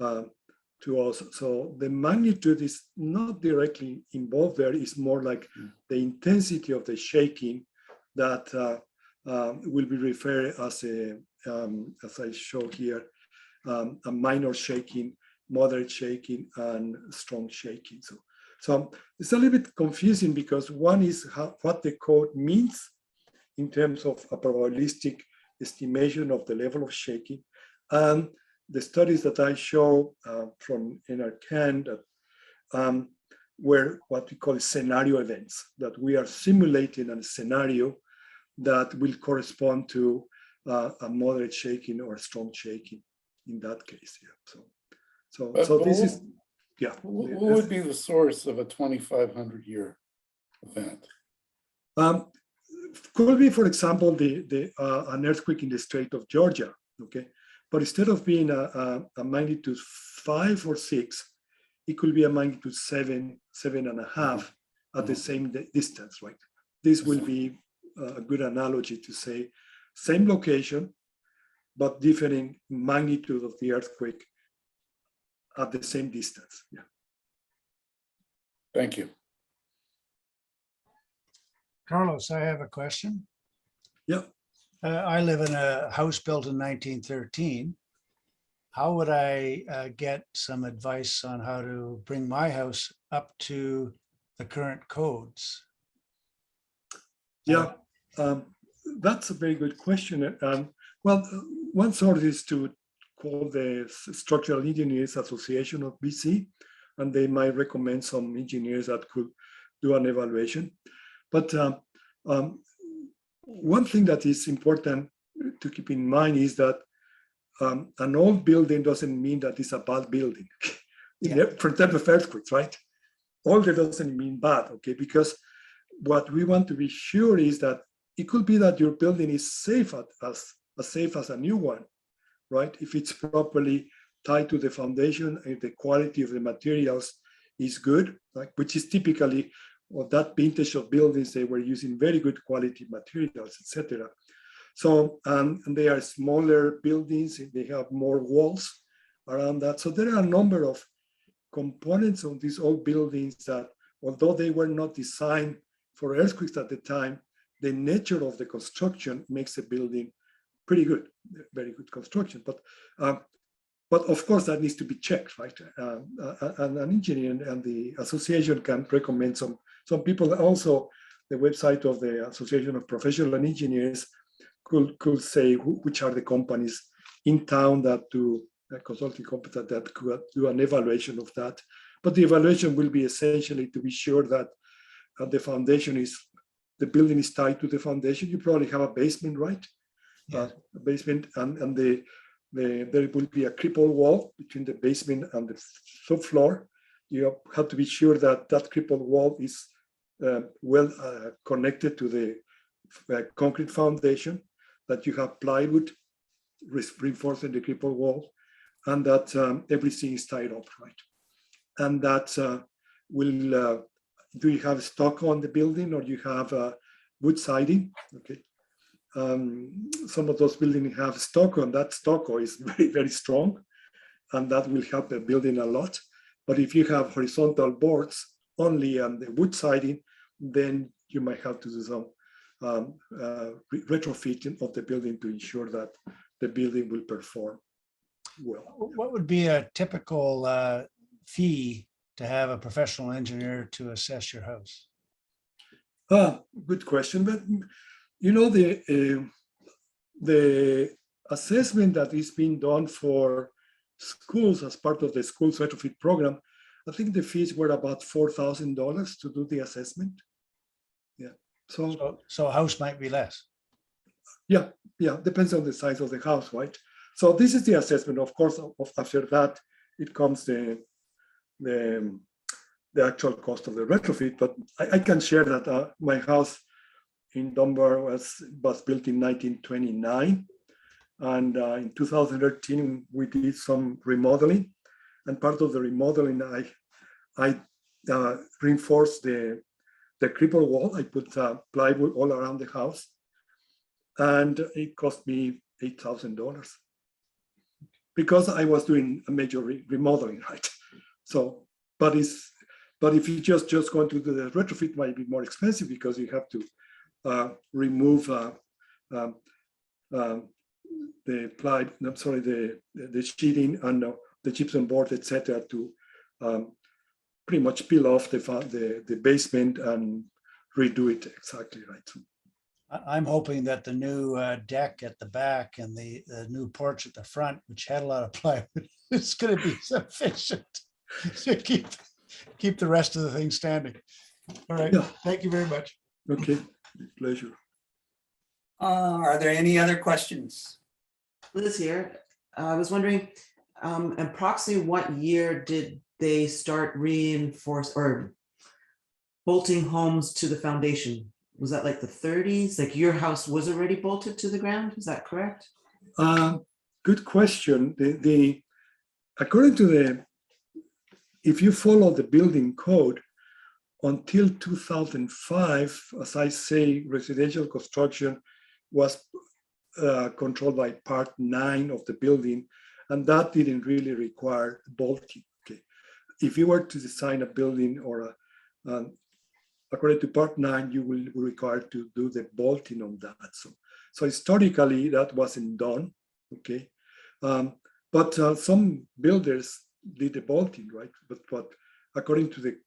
to us. So the magnitude is not directly involved there. It's more like the intensity of the shaking that will be referred as I show here, a minor shaking, moderate shaking, and strong shaking. So it's a little bit confusing because one is what the code means in terms of a probabilistic estimation of the level of shaking, and the studies that I show from NRCan that were what we call scenario events, that we are simulating a scenario that will correspond to a moderate shaking or a strong shaking in that case. Yeah. So this is, yeah. What would be the source of a 2,500-year event? Could be, for example, an earthquake in the Strait of Georgia. Okay, but instead of being a magnitude 5 or 6, it could be a magnitude 7, 7.5 at the same distance, right? This will be a good analogy to say same location, but differing magnitude of the earthquake at the same distance. Yeah. Thank you. Carlos, I have a question. Yeah. I live in a house built in 1913. How would I get some advice on how to bring my house up to the current codes? Yeah, that's a very good question. Well, one source is to call the Structural Engineers Association of BC, and they might recommend some engineers that could do an evaluation. But one thing that is important to keep in mind is that an old building doesn't mean that it's a bad building. For type of earthquakes, right? Older doesn't mean bad, okay? Because what we want to be sure is that it could be that your building is safe as safe as a new one, right? If it's properly tied to the foundation and the quality of the materials is good, like, which is typically, or that vintage of buildings, they were using very good quality materials, etc. So, and they are smaller buildings, they have more walls around that. So there are a number of components of these old buildings that, although they were not designed for earthquakes at the time, the nature of the construction makes the building pretty good, very good construction. But of course that needs to be checked, right? And an engineer and the association can recommend some people. Also, the website of the Association of Professional Engineers could say which are the companies in town that do consulting companies that could do an evaluation of that. But the evaluation will be essentially to be sure that the building is tied to the foundation. You probably have a basement, right? Yeah. A basement, and there will be a crippled wall between the basement and the subfloor. You have to be sure that that crippled wall is well connected to the concrete foundation, that you have plywood reinforcing the crippled wall, and that everything is tied up, right? And that do you have stucco on the building, or you have wood siding? Okay. Some of those buildings have stucco, and that stucco is very, very strong. and that will help the building a lot. But if you have horizontal boards only on the wood siding, then you might have to do some retrofitting of the building to ensure that the building will perform well. What would be a typical fee to have a professional engineer to assess your house? Good question, but you know, the assessment that is being done for schools as part of the schools retrofit program, I think the fees were about $4,000 to do the assessment. Yeah. So a house might be less. Yeah, depends on the size of the house, right? So this is the assessment. Of course, after that, it comes the actual cost of the retrofit. But I can share that my house in Dunbar was built in 1929. And in 2013, we did some remodeling. And part of the remodeling, I reinforced the cripple wall. I put plywood all around the house. And it cost me $8,000 because I was doing a major remodeling, right? So, but if you just going to do the retrofit, it might be more expensive because you have to remove the ply, I'm sorry, the sheeting and the gypsum board, etc., to pretty much peel off the basement and redo it exactly right. I'm hoping that the new deck at the back and the new porch at the front, which had a lot of plywood, is going to be sufficient to keep the rest of the thing standing. All right. Yeah. Thank you very much. Okay, pleasure. Are there any other questions? Liz here. I was wondering, approximately what year did they start reinforce or bolting homes to the foundation? Was that like the 30s? Like your house was already bolted to the ground? Is that correct? Good question. According to if you follow the building code, until 2005, as I say, residential construction was controlled by Part 9 of the building, and that didn't really require bolting. Okay, if you were to design a building or according to Part 9, you will be required to do the bolting on that. So historically, that wasn't done. Okay, but some builders did the bolting, right? But according to the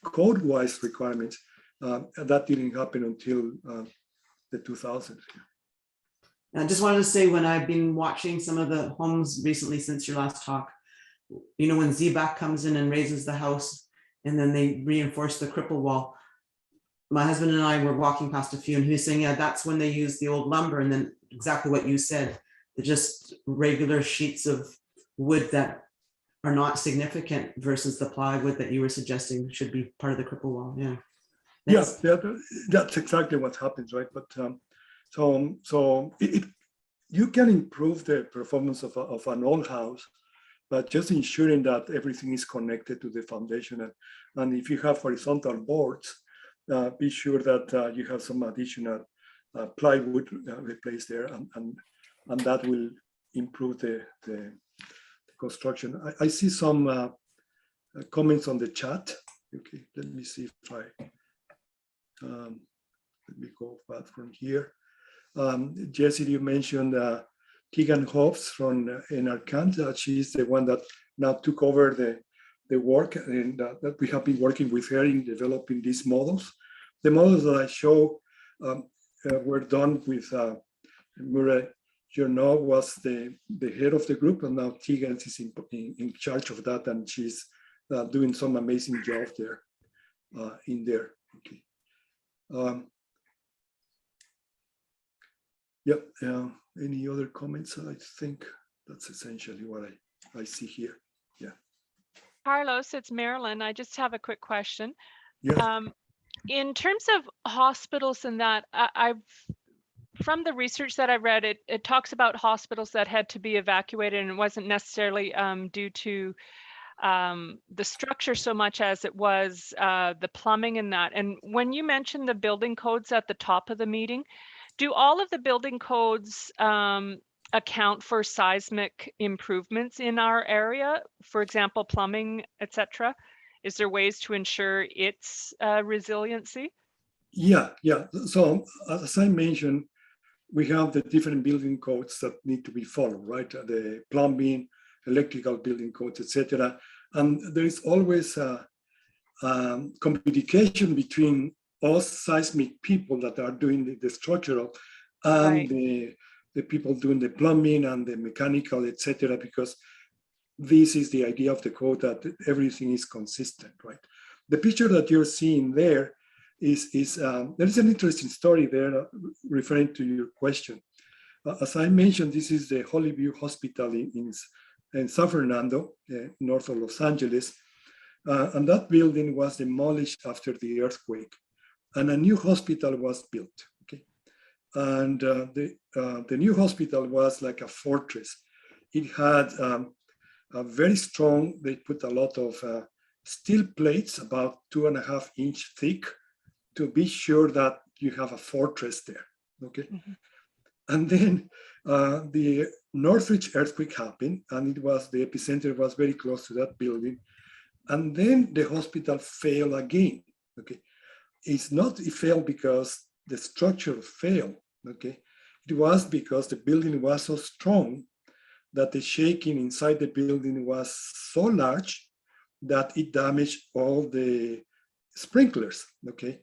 code-wise requirements, that didn't happen until the 2000s. I just wanted to say, when I've been watching some of the homes recently since your last talk, you know, when ZBAC comes in and raises the house and then they reinforce the cripple wall, my husband and I were walking past a few and he was saying, yeah, that's when they use the old lumber. And then exactly what you said, they're just regular sheets of wood that are not significant versus the plywood that you were suggesting should be part of the cripple wall. Yeah. Thanks. Yeah, that's exactly what happens, right? But so you can improve the performance of an old house, but just ensuring that everything is connected to the foundation. And if you have horizontal boards, be sure that you have some additional plywood replaced there, and that will improve the construction. I see some comments on the chat. Okay, let me see if let me go back from here. Jesse, you mentioned Tegan Hobbs from NRCAN. She's the one that now took over the work, and that we have been working with her in developing these models. The models that I show were done with Murray Journeau was the head of the group, and now Tegan is in charge of that, and she's doing some amazing job there in there. Okay. Yep. Any other comments? I think that's essentially what I see here. Yeah. Carlos, it's Marilyn. I just have a quick question. Yeah. In terms of hospitals and that, I've from the research that I read, it talks about hospitals that had to be evacuated, and it wasn't necessarily due to the structure so much as it was the plumbing and that. And when you mentioned the building codes at the top of the meeting, do all of the building codes account for seismic improvements in our area? For example, plumbing, etc. Is there ways to ensure its resiliency? Yeah. So as I mentioned, we have the different building codes that need to be followed, right? The plumbing, electrical building codes, etc. And there is always a communication between us seismic people that are doing the structural and Right. the people doing the plumbing and the mechanical, etc. Because this is the idea of the code, that everything is consistent, right? The picture that you're seeing there is there is an interesting story there referring to your question. As I mentioned, this is the Holy View Hospital in San Fernando, north of Los Angeles. And that building was demolished after the earthquake, and a new hospital was built. Okay, and the new hospital was like a fortress. It had a very strong. They put a lot of steel plates, about 2.5 inch thick, to be sure that you have a fortress there. Okay, and then the Northridge earthquake happened, and it was the epicenter was very close to that building. And then the hospital failed again. Okay, it failed because the structure failed. Okay, it was because the building was so strong that the shaking inside the building was so large that it damaged all the sprinklers. Okay,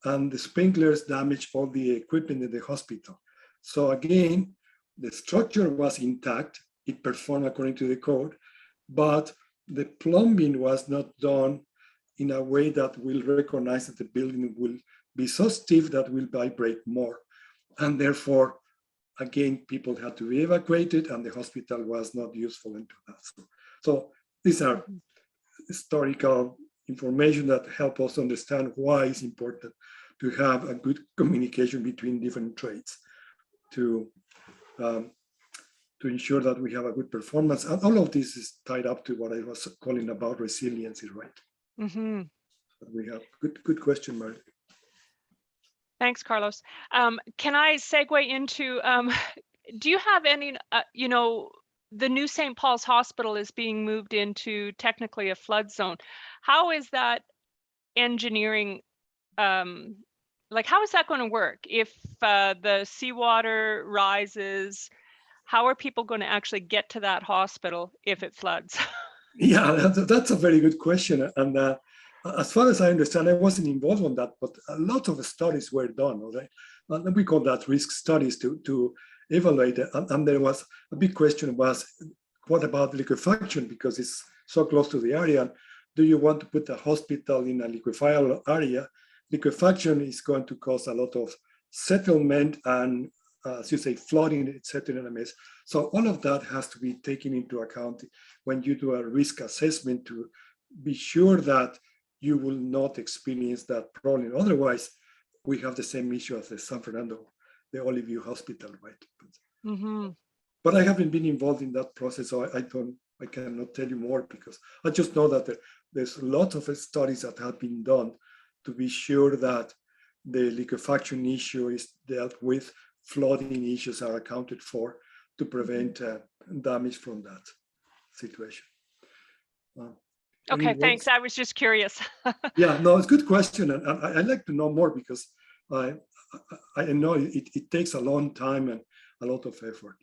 and the sprinklers damaged all the equipment in the hospital. So again, the structure was intact. It performed according to the code, but the plumbing was not done in a way that will recognize that the building will be so stiff that will vibrate more. And therefore, again, people had to be evacuated and the hospital was not useful into that. So these are historical information that help us understand why it's important to have a good communication between different trades to ensure that we have a good performance. And all of this is tied up to what I was calling about resiliency, right? Mm-hmm. We have good question, Mary. Thanks, Carlos. Can I segue into, do you have any, the new St. Paul's Hospital is being moved into technically a flood zone. How is that engineering, like how is that going to work? If the seawater rises, how are people going to actually get to that hospital if it floods? Yeah, that's a very good question. And as far as I understand, I wasn't involved on that, but a lot of studies were done, right? And we call that risk studies to evaluate it. And there was a big question was, what about liquefaction? Because it's so close to the area. Do you want to put a hospital in a liquefiable area? Liquefaction is going to cause a lot of settlement and, as you say, flooding, etc. So all of that has to be taken into account when you do a risk assessment to be sure that you will not experience that problem. Otherwise, we have the same issue as the San Fernando, the Holy View Hospital, right? Mm-hmm. But I haven't been involved in that process, so I cannot tell you more, because I just know that there's lots of studies that have been done to be sure that the liquefaction issue is dealt with, flooding issues are accounted for to prevent damage from that situation. Okay, thanks. I was just curious. Yeah, no, it's a good question. And I'd like to know more, because I know it takes a long time and a lot of effort.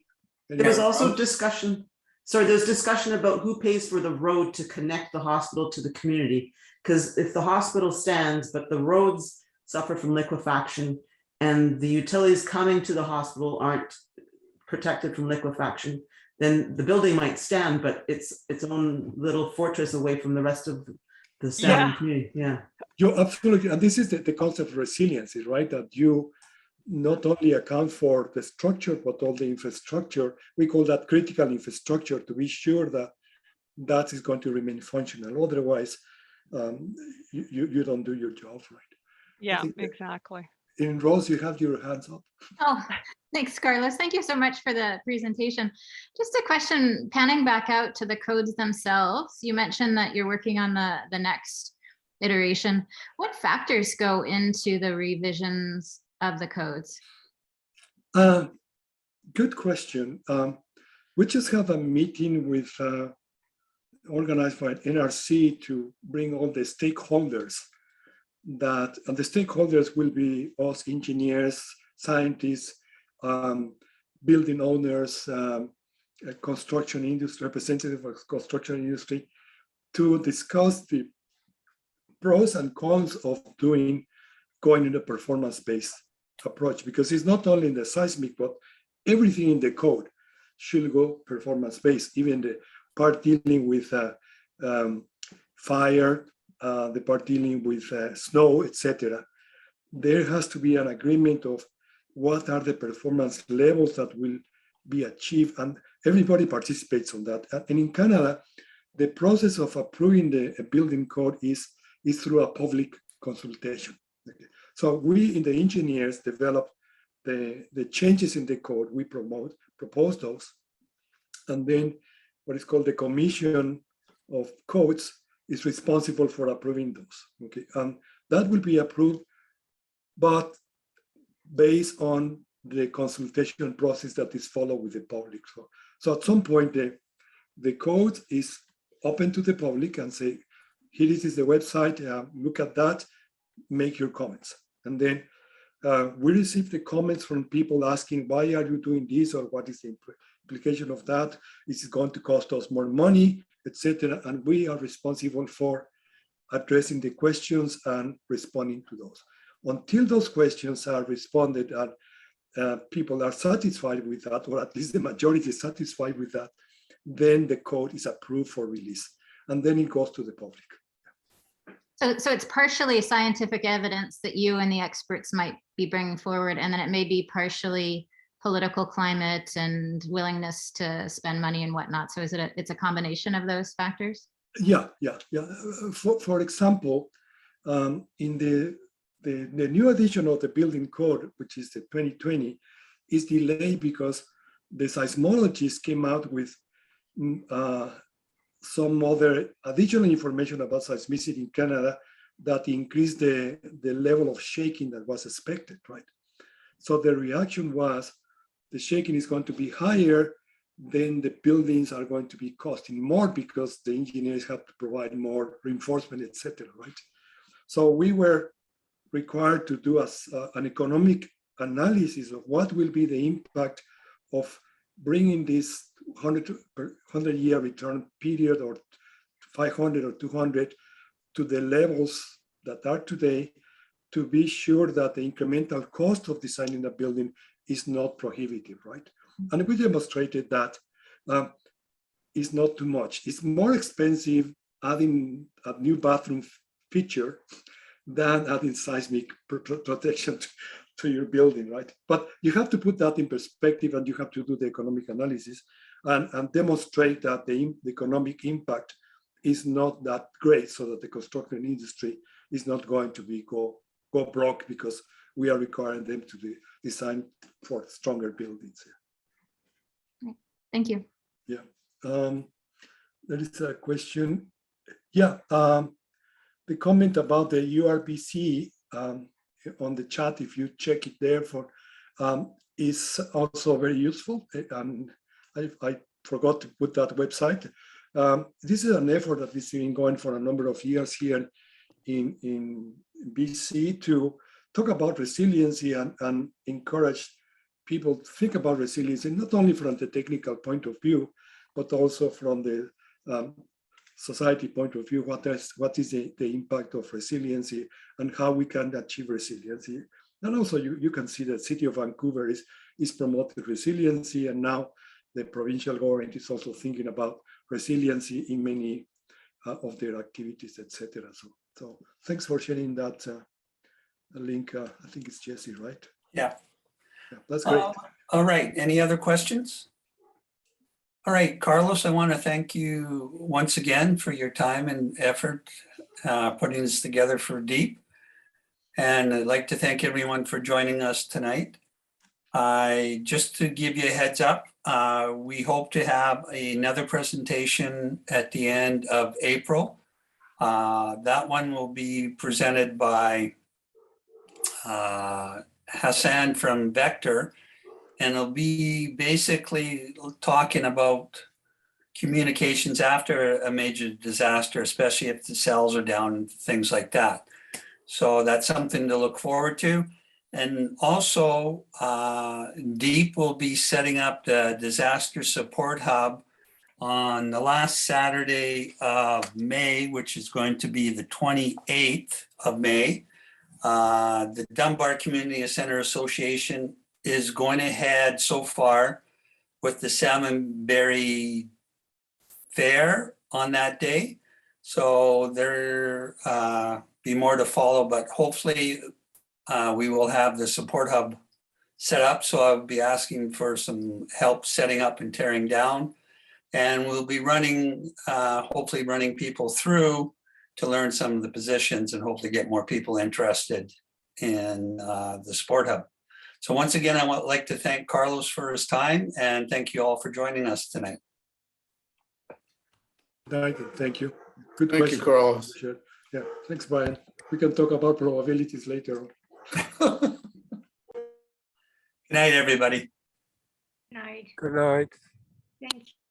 Anyway, There was also discussion, there's discussion about who pays for the road to connect the hospital to the community. Because if the hospital stands, but the roads suffer from liquefaction and the utilities coming to the hospital aren't protected from liquefaction, then the building might stand, but it's its own little fortress away from the rest of the standing community. Yeah. You're absolutely, and this is the concept of resiliency, right? That you not only account for the structure, but all the infrastructure. We call that critical infrastructure, to be sure that that is going to remain functional. Otherwise, you don't do your job right. Yeah, exactly. In Rose, you have your hands up. Oh, thanks, Carlos. Thank you so much for the presentation. Just a question, panning back out to the codes themselves. You mentioned that you're working on the next iteration. What factors go into the revisions of the codes? Good question. We just have a meeting with organized by NRC to bring all the stakeholders and the stakeholders will be us engineers, scientists, building owners, construction industry, representative of construction industry, to discuss the pros and cons of going in a performance-based approach, because it's not only in the seismic, but everything in the code should go performance-based, even the part dealing with fire, the part dealing with snow, etc. There has to be an agreement of what are the performance levels that will be achieved, and everybody participates on that. And in Canada, the process of approving the building code is through a public consultation. Okay. So we in the engineers develop the changes in the code, we propose those, and then what is called the Commission of Codes is responsible for approving those. Okay, that will be approved, but based on the consultation process that is followed with the public. So at some point, the code is open to the public and say, here is the website, look at that, make your comments. And then we receive the comments from people asking, why are you doing this, or what is the implication of that? Is it going to cost us more money, etc.? And we are responsible for addressing the questions and responding to those. Until those questions are responded and people are satisfied with that, or at least the majority is satisfied with that, then the code is approved for release. And then it goes to the public. So it's partially scientific evidence that you and the experts might be bringing forward, and then it may be partially political climate and willingness to spend money and whatnot. So it's a combination of those factors? Yeah. For example, in the new edition of the building code, which is the 2020, is delayed because the seismologists came out with some other additional information about seismicity in Canada that increased the level of shaking that was expected, right? So the reaction was the shaking is going to be higher, then the buildings are going to be costing more because the engineers have to provide more reinforcement, etc., right? So we were required to do an economic analysis of what will be the impact of bringing this 100-year return period, or 500 or 200, to the levels that are today, to be sure that the incremental cost of designing a building is not prohibitive, right? And we demonstrated that it's not too much. It's more expensive adding a new bathroom feature than adding seismic protection to your building, right? But you have to put that in perspective, and you have to do the economic analysis and demonstrate that the economic impact is not that great, so that the construction industry is not going to be go broke because we are requiring them to design for stronger buildings. Thank you. Yeah, there is a question. Yeah, the comment about the URBC on the chat, if you check it there for, is also very useful. I forgot to put that website. This is an effort that has been going for a number of years here in BC to talk about resiliency and encourage people to think about resiliency, not only from the technical point of view, but also from the society point of view. What is the impact of resiliency and how we can achieve resiliency? And also you can see that City of Vancouver is promoting resiliency, and now the provincial government is also thinking about resiliency in many of their activities, etc. So thanks for sharing that link. I think it's Jesse, right? Yeah. That's great. All right, any other questions? All right, Carlos, I want to thank you once again for your time and effort putting this together for DEEP. And I'd like to thank everyone for joining us tonight. Just to give you a heads up, we hope to have another presentation at the end of April. That one will be presented by Hassan from Vector. and it'll be basically talking about communications after a major disaster, especially if the cells are down and things like that. So that's something to look forward to. And also, DEEP will be setting up the Disaster Support Hub on the last Saturday of May, which is going to be the 28th of May. The Dunbar Community Center Association is going ahead so far with the Salmonberry Fair on that day. So there be more to follow, but hopefully we will have the support hub set up. So I'll be asking for some help setting up and tearing down. And we'll be running, hopefully running people through to learn some of the positions and hopefully get more people interested in the Sport Hub. So once again, I would like to thank Carlos for his time and thank you all for joining us tonight. Thank you. Good Thank question. you, Carlos. Sure. Yeah, thanks, Brian. We can talk about probabilities later on. Good night, everybody. Night. Good night. Thank you.